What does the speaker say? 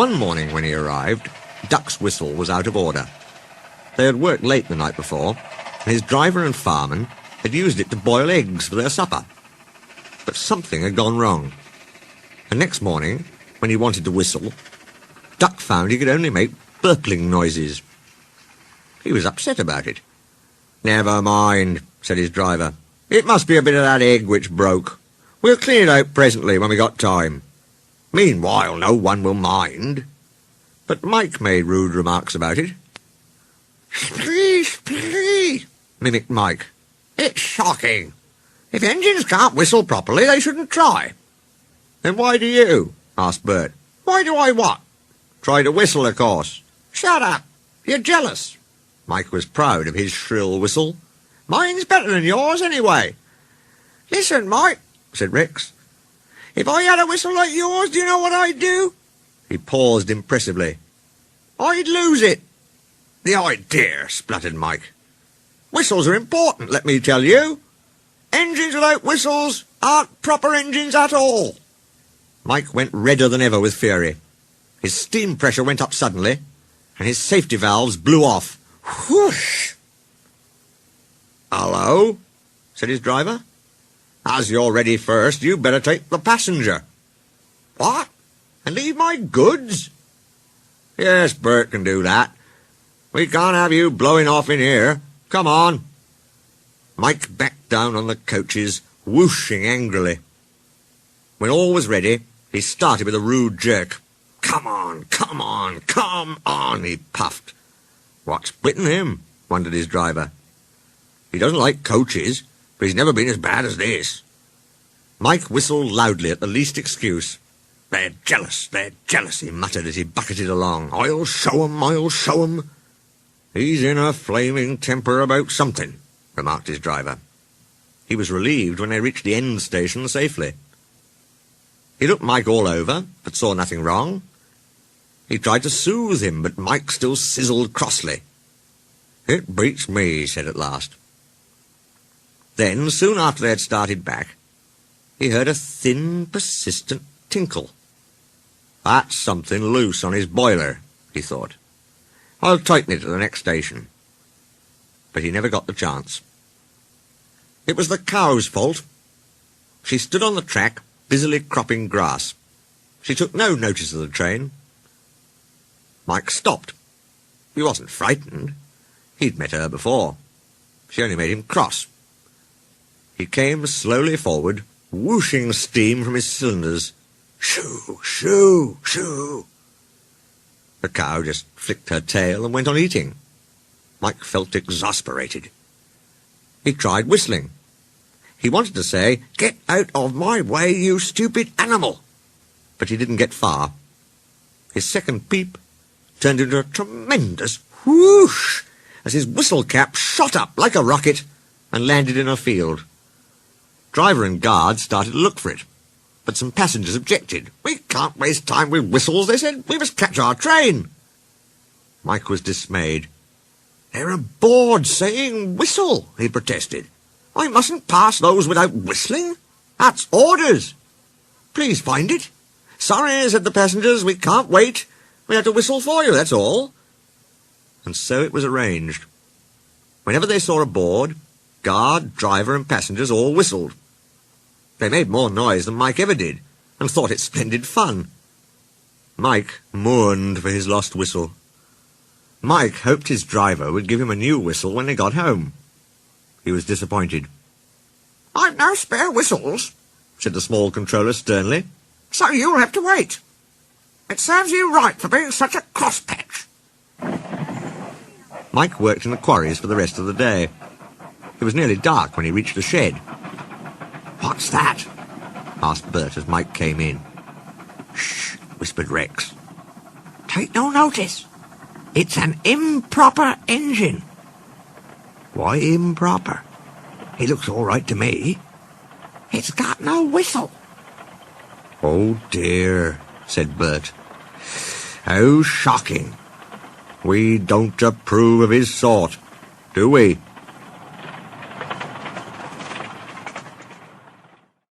One morning when he arrived, Duck's whistle was out of order. They had worked late the night before, and his driver and fireman had used it to boil eggs for their supper. But something had gone wrong. The next morning, when he wanted to whistle, Duck found he could only make burpling noises. He was upset about it. "Never mind," said his driver. "It must be a bit of that egg which broke. We'll clean it out presently when we got time. Meanwhile, no one will mind." But Mike made rude remarks about it. "Please," mimicked Mike. "It's shocking. If engines can't whistle properly, they shouldn't try." "Then why do you?" asked Bert. "Why do I what?" "Try to whistle, of course." "Shut up. You're jealous." Mike was proud of his shrill whistle. "Mine's better than yours, anyway." "Listen, Mike," said Rex. "If I had a whistle like yours, do you know what I'd do?" He paused impressively. "I'd lose it." "The idea," spluttered Mike. "Whistles are important, let me tell you. Engines without whistles aren't proper engines at all." Mike went redder than ever with fury. His steam pressure went up suddenly, and his safety valves blew off. Whoosh! "Hello?" said his driver. "As you're ready first, you'd better take the passenger." "What? And leave my goods?" "Yes, Bert can do that. We can't have you blowing off in here. Come on." Mike backed down on the coaches, whooshing angrily. When all was ready, he started with a rude jerk. "Come on, come on, come on," he puffed. "What's bitten him?" wondered his driver. "He doesn't like coaches, but he's never been as bad as this." Mike whistled loudly at the least excuse. They're jealous, he muttered as he bucketed along. I'll show 'em. "He's in a flaming temper about something," remarked his driver. He was relieved when they reached the end station safely. He looked Mike all over, but saw nothing wrong. He tried to soothe him, but Mike still sizzled crossly. "It beats me," he said at last. Then, soon after they had started back, he heard a thin, persistent tinkle. "That's something loose on his boiler," he thought. "I'll tighten it at the next station." But he never got the chance. It was the cow's fault. She stood on the track, busily cropping grass. She took no notice of the train. Mike stopped. He wasn't frightened. He'd met her before. She only made him cross. He came slowly forward, whooshing steam from his cylinders. Shoo, shoo, shoo. The cow just flicked her tail and went on eating. Mike felt exasperated. He tried whistling. He wanted to say, "Get out of my way, you stupid animal!" But he didn't get far. His second peep turned into a tremendous whoosh as his whistle cap shot up like a rocket and landed in a field. Driver and guard started to look for it, but some passengers objected. "We can't waste time with whistles," they said. "We must catch our train." Mike was dismayed. "There are boards saying whistle," he protested. "I mustn't pass those without whistling. That's orders." "Please find it." "Sorry," said the passengers, "we can't wait. We have to whistle for you, that's all." And so it was arranged. Whenever they saw a board, guard, driver and passengers all whistled. They made more noise than Mike ever did, and thought it splendid fun. Mike mourned for his lost whistle. Mike hoped his driver would give him a new whistle when they got home. He was disappointed. "I've no spare whistles," said the small controller sternly, "so you'll have to wait. It serves you right for being such a crosspatch." Mike worked in the quarries for the rest of the day. It was nearly dark when he reached the shed. "What's that?" asked Bert as Mike came in. "Shh," whispered Rex. "Take no notice. It's an improper engine." "Why improper? He looks all right to me." "It's got no whistle." "Oh dear," said Bert. "How shocking. We don't approve of his sort, do we?"